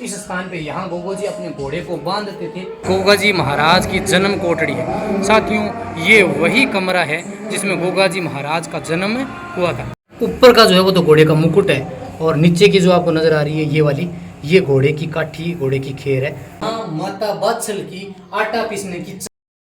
इस स्थान पे यहाँ गोगो जी अपने घोड़े को बांधते थे। गोगा जी महाराज की जन्म कोठड़ी है साथियों, ये वही कमरा है जिसमें गोगा जी महाराज का जन्म हुआ था। ऊपर का जो है वो तो घोड़े का मुकुट है और नीचे की जो आपको नजर आ रही है ये वाली, ये घोड़े की काठी, घोड़े की खेर है। हाँ, माता बादशल की आटा पीसने की।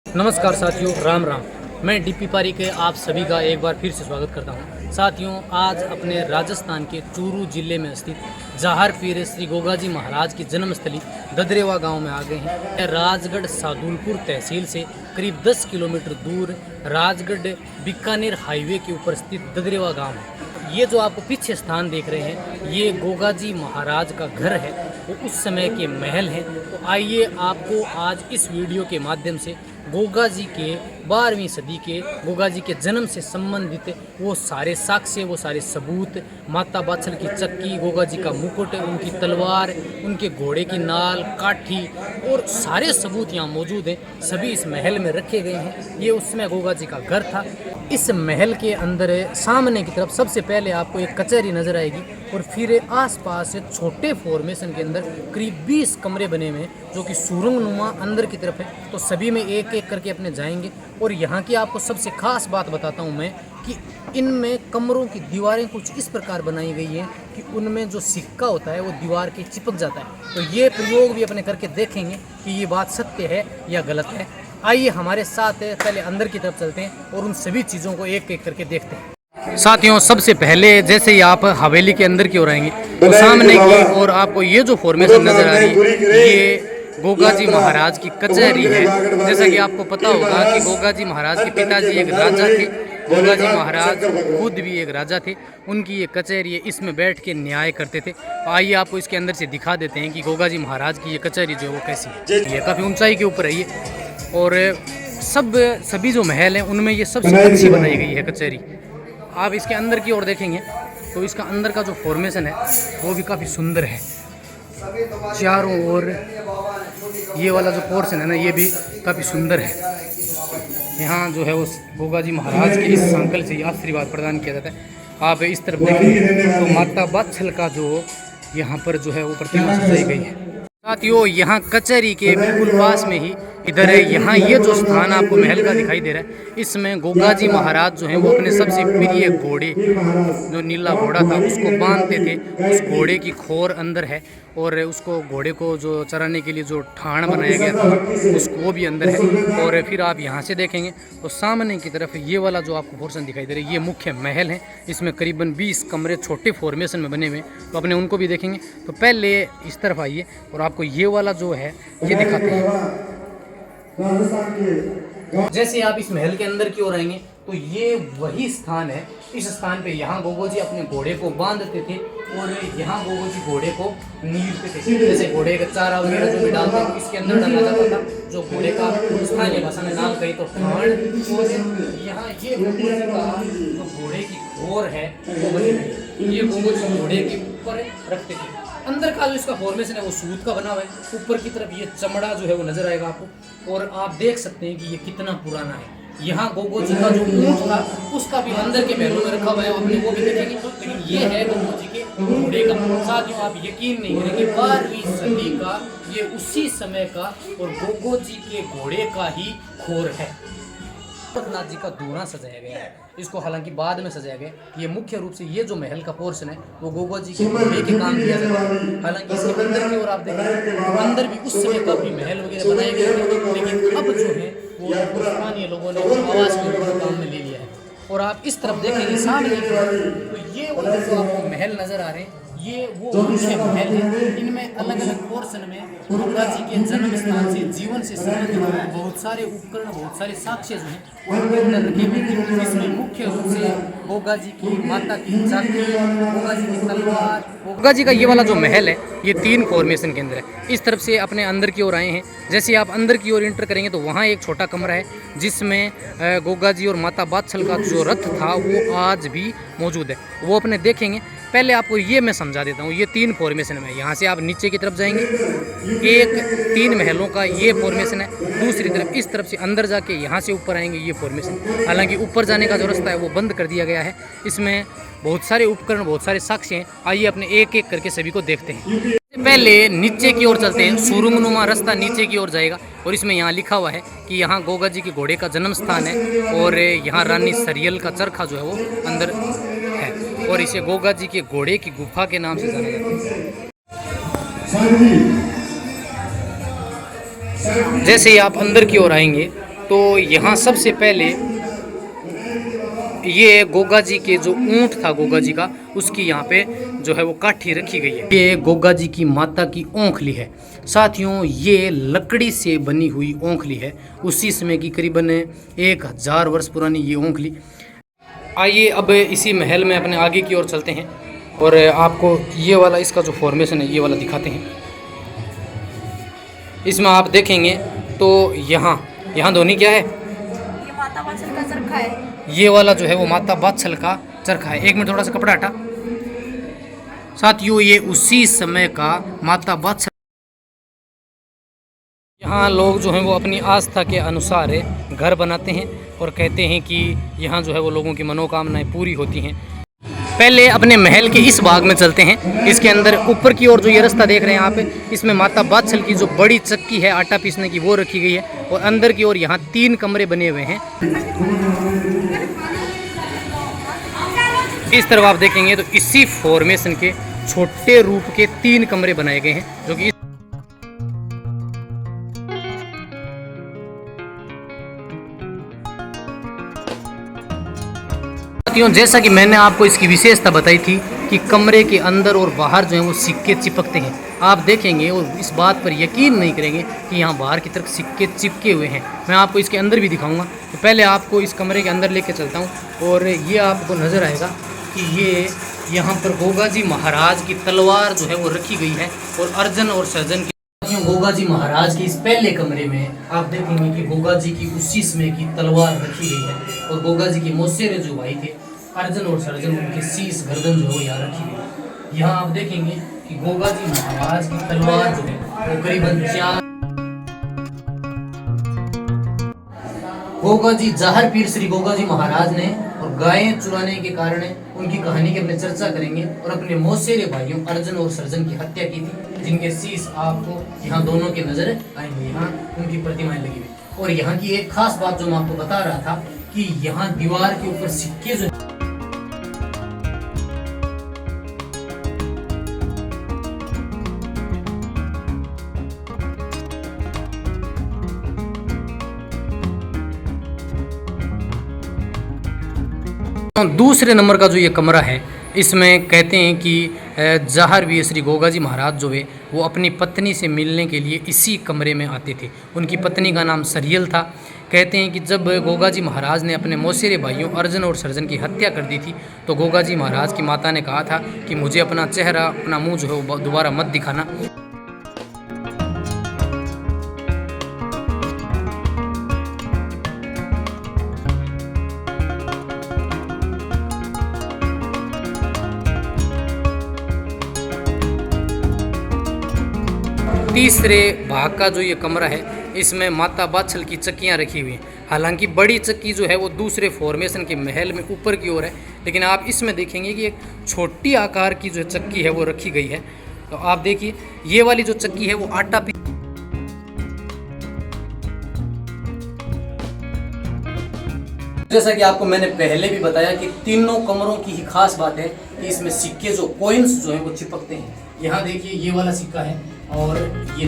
नमस्कार साथियों, राम राम। मैं डीपी पारी के आप सभी का एक बार फिर से स्वागत करता हूं। साथियों, आज अपने राजस्थान के चूरू जिले में स्थित जहार पीर श्री गोगा जी महाराज की जन्मस्थली ददरेवा गांव में आ गए हैं। राजगढ़ सादुलपुर तहसील से करीब 10 किलोमीटर दूर राजगढ़ बीकानेर हाईवे के ऊपर स्थित ददरेवा गांव है। ये जो आपको पीछे स्थान देख रहे हैं, ये गोगा जी महाराज का घर है, वो उस समय के महल हैं। तो आइए आपको आज इस वीडियो के माध्यम से गोगा जी के 12वीं सदी के गोगा जी के जन्म से संबंधित वो सारे साक्ष्य, वो सारे सबूत, माता बादशल की चक्की, गोगा जी का मुकुट, उनकी तलवार, उनके घोड़े की नाल, काठी और सारे सबूत यहाँ मौजूद हैं। सभी इस महल में रखे गए हैं। ये उस समय गोगा जी का घर था। इस महल के अंदर सामने की तरफ सबसे पहले आपको एक कचहरी नजर आएगी और फिर आसपास छोटे फॉर्मेशन के अंदर करीब 20 कमरे बने हुए हैं जो कि सुरंग नुमा अंदर की तरफ है। तो सभी में एक एक करके अपने जाएंगे और यहाँ की आपको सबसे खास बात बताता हूँ मैं कि इनमें कमरों की दीवारें कुछ इस प्रकार बनाई गई हैं कि उनमें जो सिक्का होता है वो दीवार के चिपक जाता है। तो ये प्रयोग भी अपने करके देखेंगे कि ये बात सत्य है या गलत है। आइए हमारे साथ पहले अंदर की तरफ चलते हैं और उन सभी चीज़ों को एक एक करके देखते हैं। साथियों, सबसे पहले जैसे ही आप हवेली के अंदर की ओर आएंगे तो सामने की ओर आपको ये जो फॉर्मेशन नजर आ रही है, ये गोगा जी महाराज की कचहरी है। जैसा कि आपको पता होगा कि गोगा जी महाराज के पिताजी एक राजा थे, गोगा जी महाराज खुद भी एक राजा थे। उनकी ये कचहरी है, इसमें बैठ के न्याय करते थे। आइए आपको इसके अंदर से दिखा देते हैं कि गोगा जी महाराज की ये कचहरी जो है वो कैसी है। ये काफ़ी ऊंचाई के ऊपर है ये, और सभी जो महल हैं उनमें ये सबसे अच्छी बनाई गई है कचहरी। आप इसके अंदर की ओर देखेंगे तो इसका अंदर का जो फॉर्मेशन है वो भी काफ़ी सुंदर है। चारों ओर ये वाला जो पोर्शन है ना, ये भी काफ़ी सुंदर है। यहाँ जो है वो गोगा जी महाराज के इस संकल से आशीर्वाद प्रदान किया जाता है। आप इस तरफ देखेंगे तो माता बादशल का जो यहाँ पर जो है वो प्रतिमा सजाई गई है। साथियों, यहाँ कचहरी के बिल्कुल पास में ही इधर है, यहाँ ये जो स्थान आपको महल का दिखाई दे रहा है, इसमें गोगा जी महाराज जो हैं वो अपने सबसे प्रिय घोड़े, जो नीला घोड़ा था, उसको बांधते थे। उस घोड़े की खोर अंदर है और उसको घोड़े को जो चराने के लिए जो ठाण बनाया गया था उसको भी अंदर है। और फिर आप यहाँ से देखेंगे तो सामने की तरफ ये वाला जो आपको पोर्शन दिखाई दे रहा है, ये मुख्य महल है। इसमें करीबन 20 कमरे छोटे फॉर्मेशन में बने हुए हैं, तो अपने उनको भी देखेंगे। तो पहले इस तरफ आइए और आपको ये वाला जो है ये दिखाते हैं। जैसे आप इस महल के अंदर की ओर आएंगे तो ये वही स्थान है। इस स्थान पे यहाँ गोगो जी अपने घोड़े को बांधते थे और यहाँ गोगो जी घोड़े को नीरते थे। जैसे घोड़े का चारा वगैरह जो भी डालते हैं इसके अंदर डाला जाता था, जो घोड़े का स्थानीय भाषा में नाम कही तो ठाण। और यहाँ ये गोगो जी का जो घोड़े की खोर है वो बनी हुई है। ये गोगो जी घोड़े के ऊपर रखते थे। अंदर का जो इसका फॉर्मेशन है वो सूत का बना हुआ है। ऊपर की तरफ ये चमड़ा जो है वो नजर आएगा आपको, और आप देख सकते हैं कि ये कितना पुराना है। यहाँ गोगो जी का जो ऊंट था उसका भी अंदर के महलों में रखा हुआ है, अपने वो भी देखेंगे। लेकिन ये है गोगो जी के घोड़े का। साथियों, आप यकीन नहीं करेंगे 12वीं सदी का ये उसी समय का और गोगो जी के घोड़े का ही खोर है। नाथ जी का दूरा सजाया गया है। इसको हालांकि बाद में सजाया गया। ये मुख्य रूप से ये जो महल का पोर्शन है वो गोगा जी के घोड़े के काम किया जाता है। हालांकि इसके अंदर की ओर आप देखेंगे तो अंदर भी उस समय का भी महल वगैरह बनाए गए थे, लेकिन अब जो है वो स्थानीय लोगों ने आवास के काम में ले लिया है। और आप इस तरफ देखेंगे सामने तो ये वाले जो आपको महल नजर आ रहे हैं ये वो मुख्य महल है। इनमें अलग अलग पोर्शन में गोगा जी के जन्म स्थान से जीवन से संबंधित बहुत सारे उपकरण, बहुत सारे साक्ष्य जो हैं उनके अंदर रखे हुए हैं। इसमें मुख्य रूप से गोगा जी की माता की चाकी, गोगा जी की तलवार। गोगा जी का ये वाला जो महल है ये 3 फॉर्मेशन के अंदर है। इस तरफ से अपने अंदर की ओर आए हैं। जैसे आप अंदर की ओर इंटर करेंगे तो वहाँ एक छोटा कमरा है जिसमें गोगा जी और माता बादशल का जो रथ था वो आज भी मौजूद है, वो अपने देखेंगे। पहले आपको ये मैं समझा देता हूँ, ये 3 फॉर्मेशन में। यहाँ से आप नीचे की तरफ जाएंगे, एक 3 महलों का ये फॉर्मेशन है। दूसरी तरफ इस तरफ से अंदर जाके यहाँ से ऊपर आएंगे ये फॉर्मेशन। हालांकि ऊपर जाने का जो रास्ता है वो बंद कर दिया गया है। इसमें बहुत सारे उपकरण, बहुत सारे साक्ष्य हैं। आइए अपने एक एक करके सभी को देखते हैं। पहले नीचे की ओर चलते हैं, सुरुंगनुमा रास्ता नीचे की ओर जाएगा और इसमें यहाँ लिखा हुआ है कि यहाँ गोगा जी के घोड़े का जन्म स्थान है और यहाँ रानी सरियल का चरखा जो है वो अंदर है और इसे गोगा जी के घोड़े की गुफा के नाम से जाना जाता है। जैसे ही आप अंदर की ओर आएंगे तो यहाँ सबसे पहले ये गोगा जी के जो ऊंट था गोगा जी का, उसकी यहाँ पे जो है वो काठी रखी गई है। ये गोगा जी की माता की ओंखली है। साथियों, ये लकड़ी से बनी हुई ओंखली है। उसी समय की करीबन 1000 वर्ष पुरानी ये ओंखली। आइए अब इसी महल में अपने आगे की ओर चलते हैं और आपको ये वाला इसका जो फॉर्मेशन है ये वाला दिखाते हैं। इसमें आप देखेंगे तो यहाँ धोनी क्या है, ये माता बाछल का चरखा है। ये वाला जो है वो माता बाछल का चरखा है। एक मिनट थोड़ा सा कपड़ा हटा। साथियों, ये उसी समय का माता बाछल। यहाँ लोग जो हैं वो अपनी आस्था के अनुसार घर बनाते हैं और कहते हैं कि यहाँ जो है वो लोगों की मनोकामनाएं पूरी होती हैं। पहले अपने महल के इस भाग में चलते हैं। इसके अंदर ऊपर की ओर जो ये रास्ता देख रहे हैं आप, इसमें माता बाछल की जो बड़ी चक्की है आटा पीसने की वो रखी गई है और अंदर की ओर यहाँ 3 कमरे बने हुए हैं। इस तरफ आप देखेंगे तो इसी फॉर्मेशन के छोटे रूप के 3 कमरे बनाए गए हैं जो कि जैसा कि मैंने आपको इसकी विशेषता बताई थी कि कमरे के अंदर और बाहर जो है वो सिक्के चिपकते हैं। आप देखेंगे और इस बात पर यकीन नहीं करेंगे कि यहाँ बाहर की तरफ सिक्के चिपके हुए हैं। मैं आपको इसके अंदर भी दिखाऊंगा। तो पहले आपको इस कमरे के अंदर लेके चलता हूँ और ये आपको नज़र आएगा कि ये यहाँ पर गोगा जी महाराज की तलवार जो है वो रखी गई है और अर्जुन और सर्जन की। गोगा जी महाराज के इस पहले कमरे में आप देखेंगे कि गोगा जी की उसी समय की तलवार रखी गई है और गोगा जी के मौसेरे जो भाई थे अर्जुन और सर्जन, उनके शीश गर्दन जो है यहाँ रखी गई। यहाँ आप देखेंगे कि गोगा जी महाराज की तलवार जो है वो करीबन 4। गोगा जी जाहर पीर श्री गोगा जी महाराज ने और गायें चुराने के कारण उनकी कहानी की अपने चर्चा करेंगे और अपने मौसेरे भाइयों अर्जुन और सर्जन की हत्या की थी, जिनके शीश आपको यहाँ दोनों के नजर आएंगे। यहाँ उनकी प्रतिमाएं लगी हुई। और यहाँ की एक खास बात जो मैं आपको बता रहा था कि यहाँ दीवार के ऊपर सिक्के जो दूसरे नंबर का जो ये कमरा है, इसमें कहते हैं कि जाहर वीर श्री गोगा जी महाराज जो है वो अपनी पत्नी से मिलने के लिए इसी कमरे में आते थे। उनकी पत्नी का नाम सरियल था। कहते हैं कि जब गोगा जी महाराज ने अपने मौसेरे भाइयों अर्जुन और सर्जन की हत्या कर दी थी तो गोगा जी महाराज की माता ने कहा था कि मुझे अपना चेहरा, अपना मुँह जो है वो दोबारा मत दिखाना। तीसरे भाग का जो ये कमरा है, इसमें माता बाछल की चक्कियाँ रखी हुई हैं। हालांकि बड़ी चक्की जो है वो दूसरे फॉर्मेशन के महल में ऊपर की ओर है, लेकिन आप इसमें देखेंगे कि एक छोटी आकार की जो चक्की है वो रखी गई है। तो आप देखिए ये वाली जो चक्की है वो आटा जैसा कि आपको मैंने पहले भी बताया कि तीनों कमरों की ही खास बात है कि इसमें सिक्के जो कॉइन्स जो है वो चिपकते हैं। यहाँ देखिए ये वाला सिक्का है और ये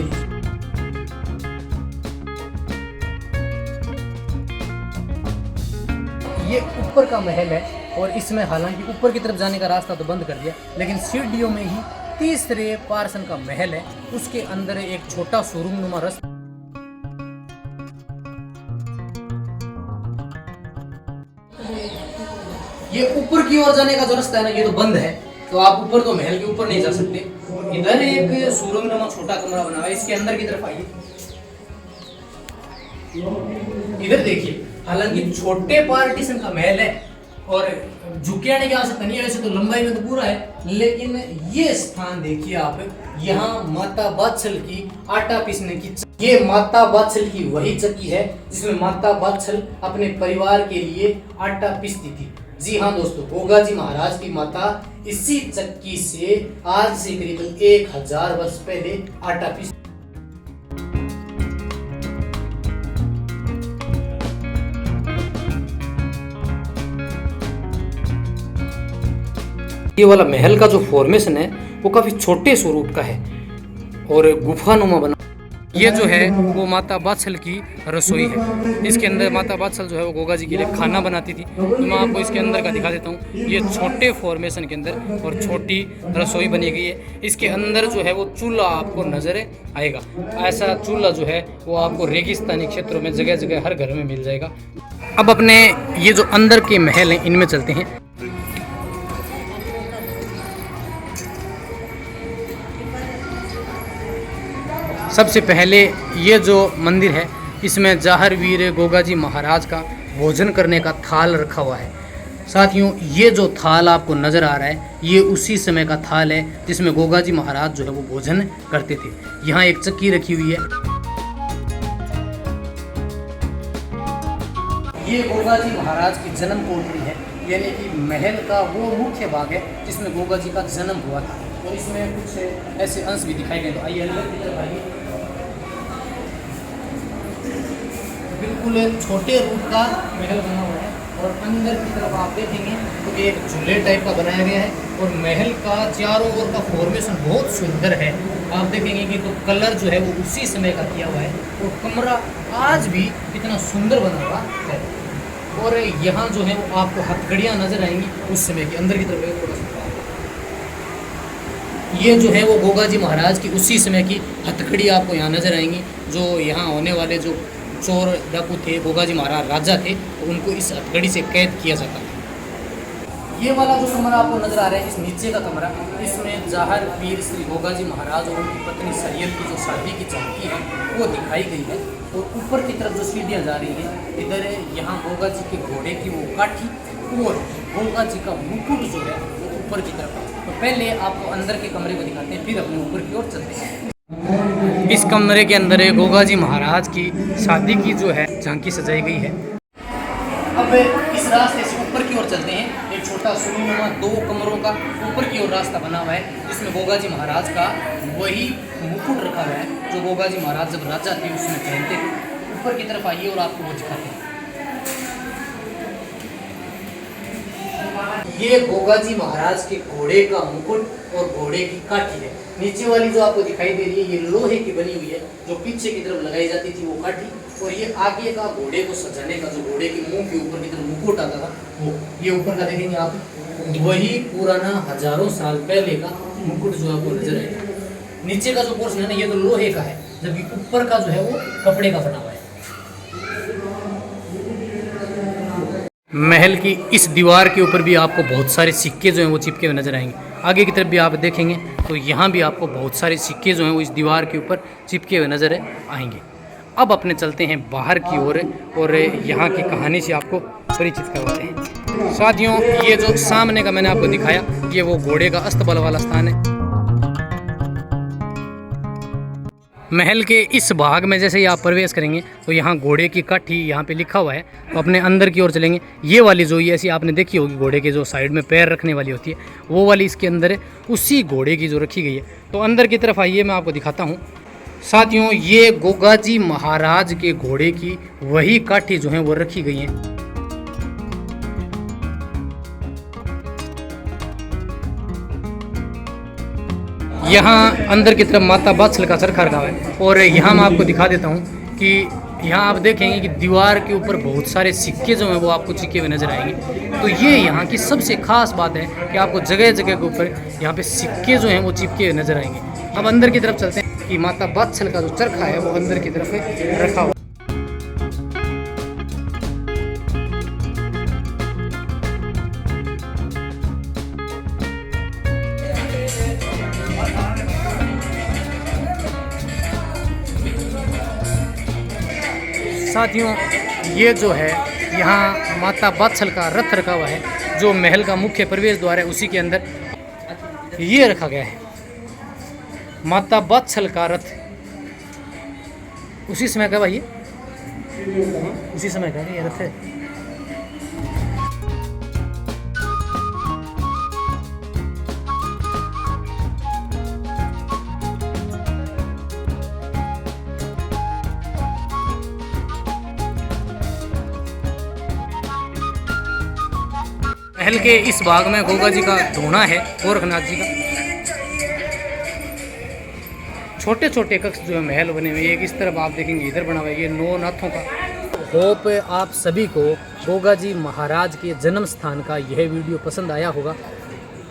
ऊपर का महल है और इसमें हालांकि ऊपर की तरफ जाने का रास्ता तो बंद कर दिया, लेकिन सीढ़ियों में ही तीसरे पार्सन का महल है। उसके अंदर एक छोटा सुरुंगनुमा रास्ता। ये ऊपर की ओर जाने का जो रास्ता है ना, ये तो बंद है, तो आप ऊपर तो महल के ऊपर नहीं जा सकते। इधर एक सुरंगनुमा छोटा कमरा बना है, इसके अंदर की तरफ आइए। इधर देखिए, हालांकि छोटे पार्टीशन का महल है और झुके आने की आवश्यकता नहीं है, वैसे तो लंबाई में तो पूरा है, लेकिन ये स्थान देखिए आप, यहाँ माता बाछल की आटा पीसने की, ये माता बाछल की वही चक्की है जिसमें माता बाछल अपने परिवार के लिए आटा पीसती थी। जी हाँ दोस्तों, गोगा जी महाराज की माता इसी चक्की से आज से करीबन 1000 वर्ष पहले आटा पीस। ये वाला महल का जो फॉर्मेशन है वो काफी छोटे स्वरूप का है और गुफानुमा बना। ये जो है वो माता बात्सल की रसोई है। इसके अंदर माता बात्सल जो है वो गोगा जी के लिए खाना बनाती थी। तो मैं आपको इसके अंदर का दिखा देता हूँ। ये छोटे फॉर्मेशन के अंदर और छोटी रसोई बनी गई है। इसके अंदर जो है वो चूल्हा आपको नजर आएगा। ऐसा चूल्हा जो है वो आपको रेगिस्तानी क्षेत्रों में जगह जगह हर घर में मिल जाएगा। अब अपने ये जो अंदर के महल हैं इनमें चलते हैं। सबसे पहले ये जो मंदिर है इसमें जाहर वीर गोगा जी महाराज का भोजन करने का थाल रखा हुआ है। साथियों ये जो थाल आपको नज़र आ रहा है ये उसी समय का थाल है जिसमें गोगा जी महाराज जो है वो भोजन करते थे। यहाँ एक चक्की रखी हुई है। ये गोगा जी महाराज की जन्म कोठरी है, यानी कि महल का वो मुख्य भाग है जिसमें गोगा जी का जन्म हुआ था। और इसमें कुछ ऐसे अंश भी दिखाई गए। तो आइए अंदर की तरफ आइए। बिल्कुल छोटे रूप का महल बना हुआ है और अंदर की तरफ आप देखेंगे तो एक झूले टाइप का बनाया गया है और महल का चारों ओर का फॉर्मेशन बहुत सुंदर है। आप देखेंगे कि तो कलर जो है वो उसी समय का किया हुआ है और कमरा आज भी इतना सुंदर बना हुआ है। और यहाँ जो है वो आपको हथकड़ियाँ नजर आएंगी उस समय की। अंदर की तरफ थोड़ा सा ये जो है वो गोगा जी महाराज की उसी समय की हथकड़ी आपको यहाँ नजर आएंगी। जो यहाँ होने वाले जो चोर डाकू थे, गोगा जी महाराज राजा थे, तो उनको इस हथकड़ी से कैद किया जाता है। ये वाला जो कमरा आपको नजर आ रहा है, इस नीचे का कमरा, इसमें जाहर वीर श्री गोगा जी महाराज और उनकी पत्नी सैयद की जो शादी की झांकी है वो दिखाई गई है। और ऊपर की तरफ जो सीढ़ियाँ जा रही हैं इधर यहाँ गोगा जी के घोड़े की वो काठी और गोगा जी का मुकुट जो है वो ऊपर की तरफ है। तो पहले आपको अंदर के कमरे को दिखाते हैं, फिर अपने ऊपर की ओर चलते हैं। इस कमरे के अंदर गोगा जी महाराज की शादी की जो है झांकी सजाई गई है। अब इस रास्ते से ऊपर की ओर चलते हैं। एक छोटा सुरूनुमा 2 कमरों का ऊपर की ओर रास्ता बना हुआ है जिसमें गोगा जी महाराज का वही मुकुट रखा हुआ है जो गोगा जी महाराज जब राजा थे उसमें पहनते थे। ऊपर की तरफ आइए और आपको वो दिखाते हैं। ये गोगा जी महाराज के घोड़े का मुकुट और घोड़े की काठी है। नीचे वाली जो आपको दिखाई दे रही है ये लोहे की बनी हुई है जो पीछे की तरफ लगाई जाती थी वो काठी। और ये आगे का घोड़े को सजाने का जो घोड़े के मुंह के ऊपर की तरफ मुकुट आता था वो ये ऊपर का देखेंगे आप, वही पुराना हजारों साल पहले का मुकुट जो आपको नजर आएगा। नीचे का जो पोर्शन है ना ये तो लोहे का है, जबकि ऊपर का जो है वो कपड़े का बना हुआ है। महल की इस दीवार के ऊपर भी आपको बहुत सारे सिक्के जो हैं वो चिपके हुए नजर आएंगे। आगे की तरफ भी आप देखेंगे तो यहाँ भी आपको बहुत सारे सिक्के जो हैं वो इस दीवार के ऊपर चिपके हुए नजर आएंगे। अब अपने चलते हैं बाहर की ओर और यहाँ की कहानी से आपको परिचित करवाते हैं। साथियों ये जो सामने का मैंने आपको दिखाया ये वो घोड़े का अस्तबल वाला स्थान है। महल के इस भाग में जैसे ही आप प्रवेश करेंगे तो यहाँ घोड़े की काठी यहाँ पे लिखा हुआ है। तो अपने अंदर की ओर चलेंगे। ये वाली जो ये ऐसी आपने देखी होगी घोड़े के जो साइड में पैर रखने वाली होती है वो वाली इसके अंदर है, उसी घोड़े की जो रखी गई है। तो अंदर की तरफ आइए मैं आपको दिखाता हूँ। साथियों ये गोगा जी महाराज के घोड़े की वही काठी जो है वो रखी गई है। यहाँ अंदर की तरफ माता बात्सल का चरखा रखा हुआ है। और यहाँ मैं आपको दिखा देता हूँ कि यहाँ आप देखेंगे कि दीवार के ऊपर बहुत सारे सिक्के जो हैं वो आपको चिपके हुए नजर आएंगे। तो ये यहाँ की सबसे खास बात है कि आपको जगह जगह के ऊपर यहाँ पे सिक्के जो हैं वो चिपके हुए नजर आएंगे। अब अंदर की तरफ चलते हैं कि माता बात्सल का जो चरखा है वो अंदर की तरफ रखा हुआ। साथियों ये जो है यहाँ माता बात्सल का रथ रखा हुआ है जो महल का मुख्य प्रवेश द्वार है उसी के अंदर ये रखा गया है माता बात्सल का रथ। उसी समय का भाई उसी समय का ये रथ है। महल के इस भाग में गोगा जी का धूना है, गोरखनाथ जी का। छोटे छोटे कक्ष जो है महल बने हुए, एक इस तरफ आप देखेंगे इधर बना हुआ है, ये 9 नाथों का। होप आप सभी को गोगा जी महाराज के जन्म स्थान का यह वीडियो पसंद आया होगा।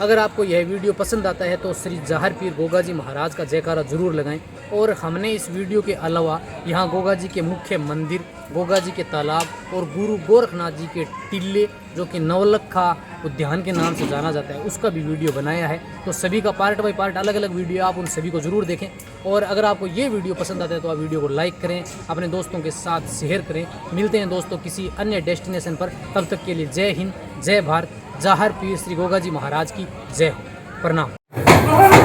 अगर आपको यह वीडियो पसंद आता है तो श्री जाहर पीर गोगा जी महाराज का जयकारा जरूर लगाएं। और हमने इस वीडियो के अलावा यहाँ गोगा जी के मुख्य मंदिर, गोगा जी के तालाब और गुरु गोरखनाथ जी के टिल्ले जो कि नवलखा उद्यान के नाम से जाना जाता है, उसका भी वीडियो बनाया है। तो सभी का पार्ट बाय पार्ट अलग अलग वीडियो, आप उन सभी को ज़रूर देखें। और अगर आपको ये वीडियो पसंद आता है तो आप वीडियो को लाइक करें, अपने दोस्तों के साथ शेयर करें। मिलते हैं दोस्तों किसी अन्य डेस्टिनेशन पर, तब तक के लिए जय हिंद, जय भारत, जाहर पीर श्री गोगा जी महाराज की जय हो। प्रणाम।